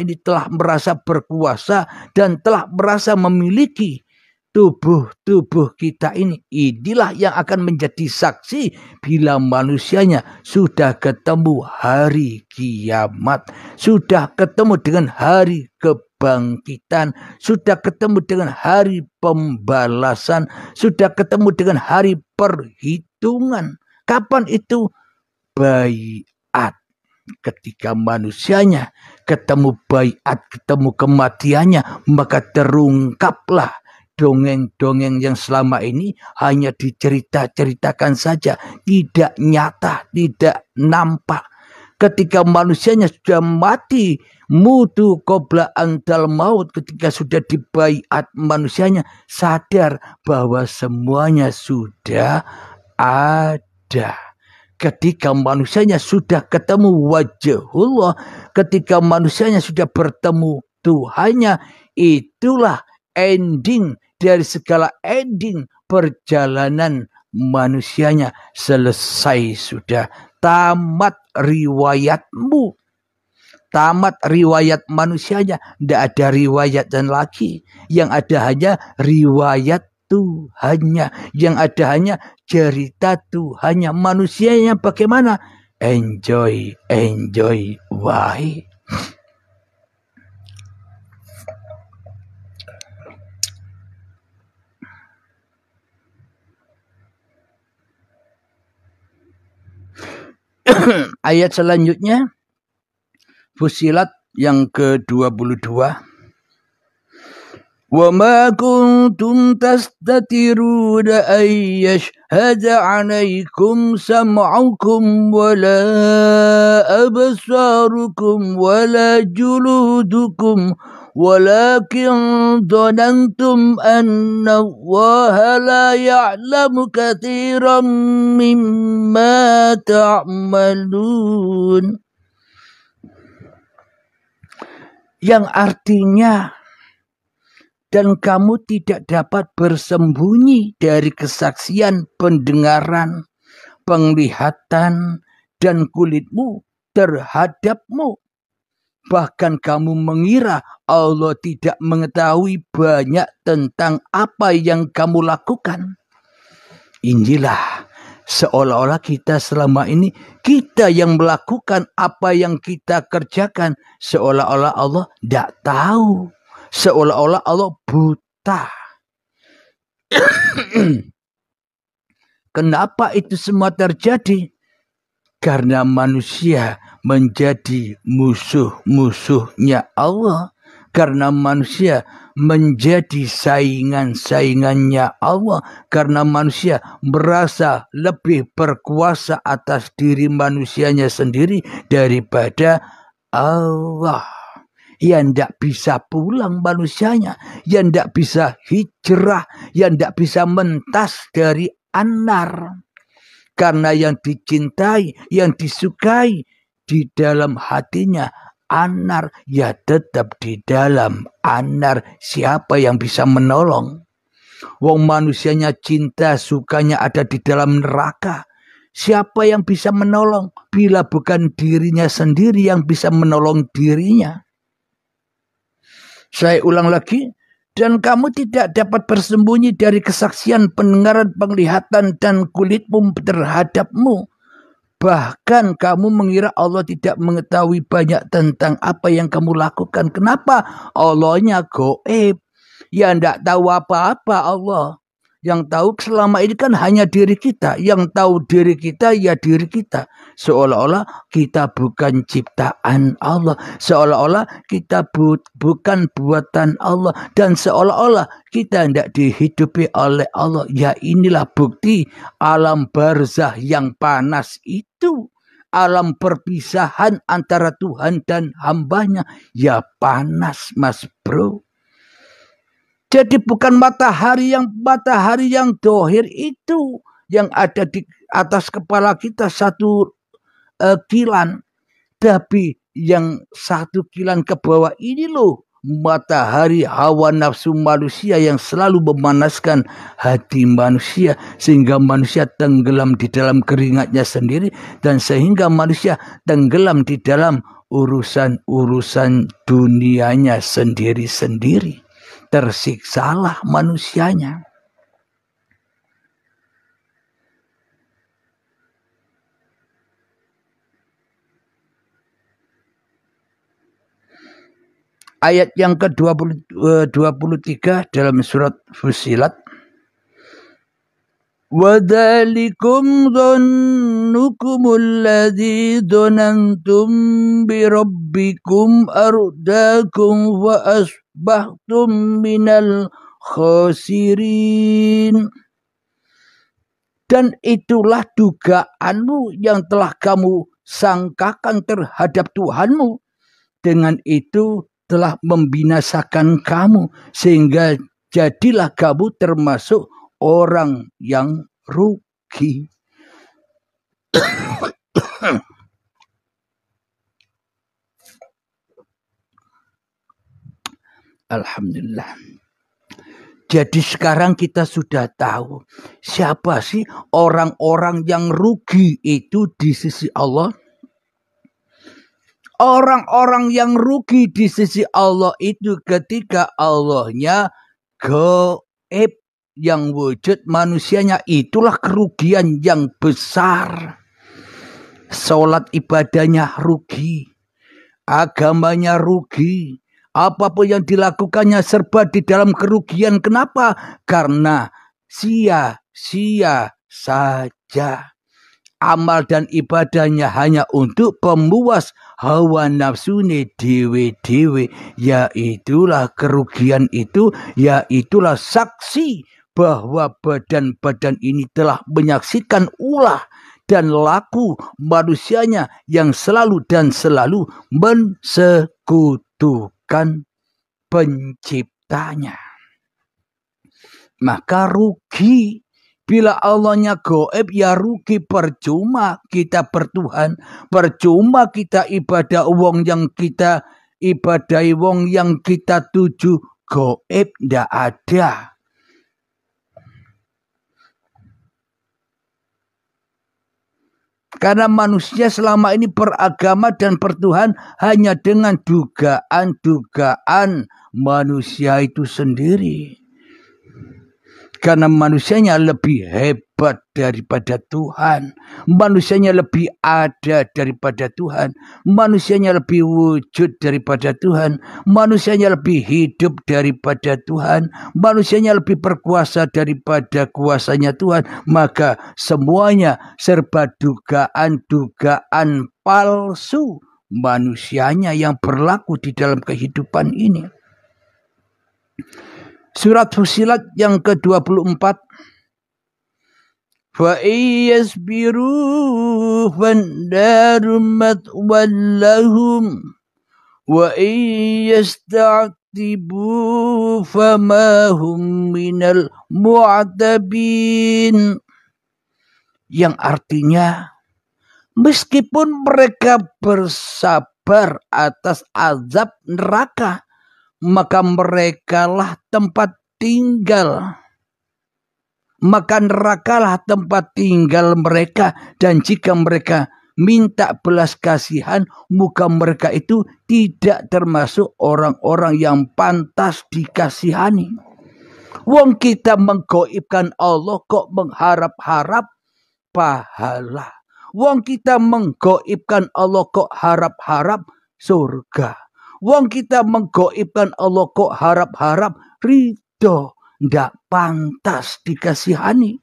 ini telah merasa berkuasa dan telah merasa memiliki tubuh kita ini. Inilah yang akan menjadi saksi bila manusianya sudah ketemu hari kiamat, sudah ketemu dengan hari kebangkitan, sudah ketemu dengan hari pembalasan, sudah ketemu dengan hari perhitungan. Kapan itu? Baiat. Ketika manusianya ketemu baiat, ketemu kematiannya, maka terungkaplah dongeng-dongeng yang selama ini hanya dicerita-ceritakan saja, tidak nyata, tidak nampak. Ketika manusianya sudah mati, mutu qabla antal maut, ketika sudah dibaiat manusianya sadar bahwa semuanya sudah ada. Ketika manusianya sudah ketemu wajahullah, ketika manusianya sudah bertemu Tuhannya, itulah ending dari segala ending perjalanan manusianya. Selesai sudah, tamat riwayatmu, tamat riwayat manusianya. Tidak ada riwayat dan lagi, yang ada hanya riwayat Tuhannya, yang ada hanya cerita Tuhannya. Manusianya bagaimana? Enjoy, enjoy. Why? Ayat selanjutnya, Fussilat yang ke-22. وَمَا كُنْتُمْ تَسْتَتِرُونَ أَنْ يَشْهَدَ عَلَيْكُمْ سَمْعُكُمْ وَلَا أَبْصَارُكُمْ وَلَا جُلُودُكُمْ وَلَكِنْ ظَنَنْتُمْ أَنَّ اللَّهَ لَا يَعْلَمُ كَثِيرًا مِمَّا تَعْمَلُونَ. Yang artinya, dan kamu tidak dapat bersembunyi dari kesaksian, pendengaran, penglihatan, dan kulitmu terhadapmu. Bahkan kamu mengira Allah tidak mengetahui banyak tentang apa yang kamu lakukan. Inilah seolah-olah kita selama ini, kita yang melakukan apa yang kita kerjakan. Seolah-olah Allah tidak tahu. Seolah-olah Allah buta. Kenapa itu semua terjadi? Karena manusia menjadi musuh-musuhnya Allah. Karena manusia menjadi saingan-saingannya Allah. Karena manusia merasa lebih berkuasa atas diri manusianya sendiri daripada Allah. Yang tidak bisa pulang manusianya, yang tidak bisa hijrah, yang tidak bisa mentas dari anar. Karena yang dicintai, yang disukai di dalam hatinya anar, ya tetap di dalam anar. Siapa yang bisa menolong? Wong manusianya cinta, sukanya ada di dalam neraka. Siapa yang bisa menolong bila bukan dirinya sendiri yang bisa menolong dirinya? Saya ulang lagi, dan kamu tidak dapat bersembunyi dari kesaksian, pendengaran, penglihatan, dan kulitmu terhadapmu. Bahkan kamu mengira Allah tidak mengetahui banyak tentang apa yang kamu lakukan. Kenapa? Allahnya goib. Ya tidak tahu apa-apa Allah. Yang tahu selama ini kan hanya diri kita. Yang tahu diri kita ya diri kita. Seolah-olah kita bukan ciptaan Allah. Seolah-olah kita bukan buatan Allah. Dan seolah-olah kita tidak dihidupi oleh Allah. Ya inilah bukti alam barzah yang panas itu. Alam perpisahan antara Tuhan dan hambanya. Ya panas mas bro. Jadi bukan matahari yang dohir itu yang ada di atas kepala kita satu kilan. Tapi yang satu kilan ke bawah ini loh. Matahari hawa nafsu manusia yang selalu memanaskan hati manusia. Sehingga manusia tenggelam di dalam keringatnya sendiri. Dan sehingga manusia tenggelam di dalam urusan-urusan dunianya sendiri-sendiri. Tersiksalah manusianya. Ayat yang ke-23 dalam surat Fussilat. وَذَلِكُمْ ظَنُّكُمُ الَّذِي ظَنَنْتُمْ بِرَبِّكُمْ أَرْدَاكُمْ وَأَصْبَحْتُمْ مِنَ الْخَاسِرِينَ. Dan itulah dugaanmu yang telah kamu sangkakan terhadap Tuhanmu. Dengan itu telah membinasakan kamu, sehingga jadilah kamu termasuk orang yang rugi. Alhamdulillah. Jadi sekarang kita sudah tahu siapa sih orang-orang yang rugi itu di sisi Allah. Orang-orang yang rugi di sisi Allah itu ketika Allahnya gaib, yang wujud manusianya, itulah kerugian yang besar. Sholat ibadahnya rugi, agamanya rugi, apapun yang dilakukannya serba di dalam kerugian. Kenapa? Karena sia-sia saja. Amal dan ibadahnya hanya untuk pemuas hawa nafsune dewe-dewe. Yaitulah kerugian itu, yaitulah saksi bahwa badan-badan ini telah menyaksikan ulah dan laku manusianya yang selalu dan selalu mensekutukan penciptanya. Maka rugi. Bila Allahnya gaib, ya rugi. Percuma kita bertuhan, percuma kita ibadah wong yang kita ibadahi, wong yang kita tuju gaib, ndak ada. Karena manusia selama ini beragama dan bertuhan hanya dengan dugaan-dugaan manusia itu sendiri. Karena manusianya lebih hebat daripada Tuhan. Manusianya lebih ada daripada Tuhan. Manusianya lebih wujud daripada Tuhan. Manusianya lebih hidup daripada Tuhan. Manusianya lebih berkuasa daripada kuasanya Tuhan. Maka semuanya serba dugaan-dugaan palsu manusianya yang berlaku di dalam kehidupan ini. Surat Fussilat yang ke-24. Fa iyasbiru fandaru matwan lahum wa iyasta'tibu fama hum minal mu'tabin. Yang artinya, meskipun mereka bersabar atas azab neraka, maka merekalah tempat tinggal. Maka nerakalah tempat tinggal mereka. Dan jika mereka minta belas kasihan, muka mereka itu tidak termasuk orang-orang yang pantas dikasihani. Wong kita menggaibkan Allah kok mengharap-harap pahala. Wong kita menggaibkan Allah kok harap-harap surga. Wong kita menggaibkan Allah kok harap-harap ridho. Ndak pantas dikasihani.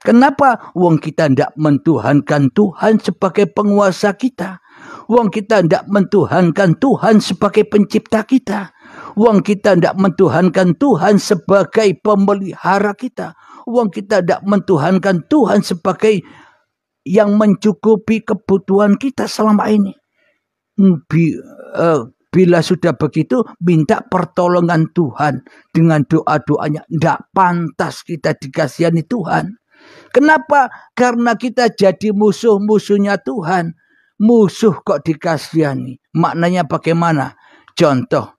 Kenapa? Wong kita ndak mentuhankan Tuhan sebagai penguasa kita. Wong kita ndak mentuhankan Tuhan sebagai pencipta kita. Wong kita ndak mentuhankan Tuhan sebagai pemelihara kita. Wong kita ndak mentuhankan Tuhan sebagai yang mencukupi kebutuhan kita selama ini. Bila sudah begitu, minta pertolongan Tuhan dengan doa-doanya. Tidak pantas kita dikasihani Tuhan. Kenapa? Karena kita jadi musuh-musuhnya Tuhan. Musuh kok dikasihani. Maknanya bagaimana? Contoh,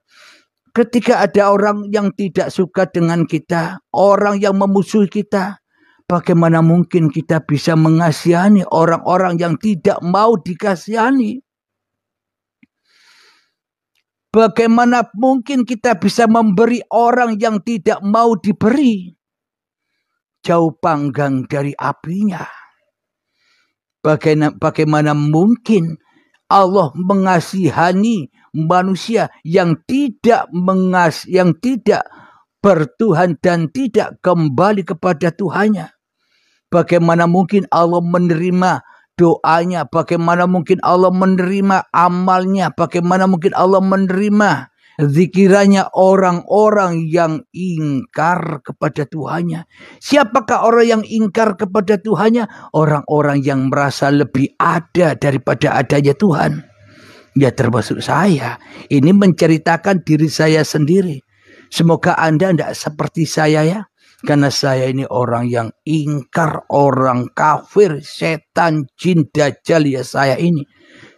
ketika ada orang yang tidak suka dengan kita, orang yang memusuhi kita, bagaimana mungkin kita bisa mengasihani orang-orang yang tidak mau dikasihani? Bagaimana mungkin kita bisa memberi orang yang tidak mau diberi? Jauh panggang dari apinya. Bagaimana mungkin Allah mengasihani manusia yang tidak bertuhan dan tidak kembali kepada Tuhannya? Bagaimana mungkin Allah menerima doanya? Bagaimana mungkin Allah menerima amalnya? Bagaimana mungkin Allah menerima zikirannya orang-orang yang ingkar kepada Tuhannya? Siapakah orang yang ingkar kepada Tuhannya? Orang-orang yang merasa lebih ada daripada adanya Tuhan. Ya, termasuk saya. Ini menceritakan diri saya sendiri. Semoga Anda tidak seperti saya ya. Karena saya ini orang yang ingkar, orang kafir, setan, jin, dajjal ya saya ini.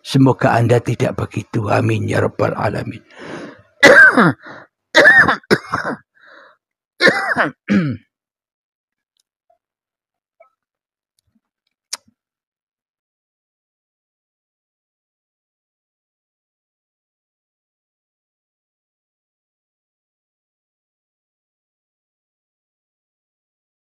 Semoga Anda tidak begitu. Amin ya rabbal alamin.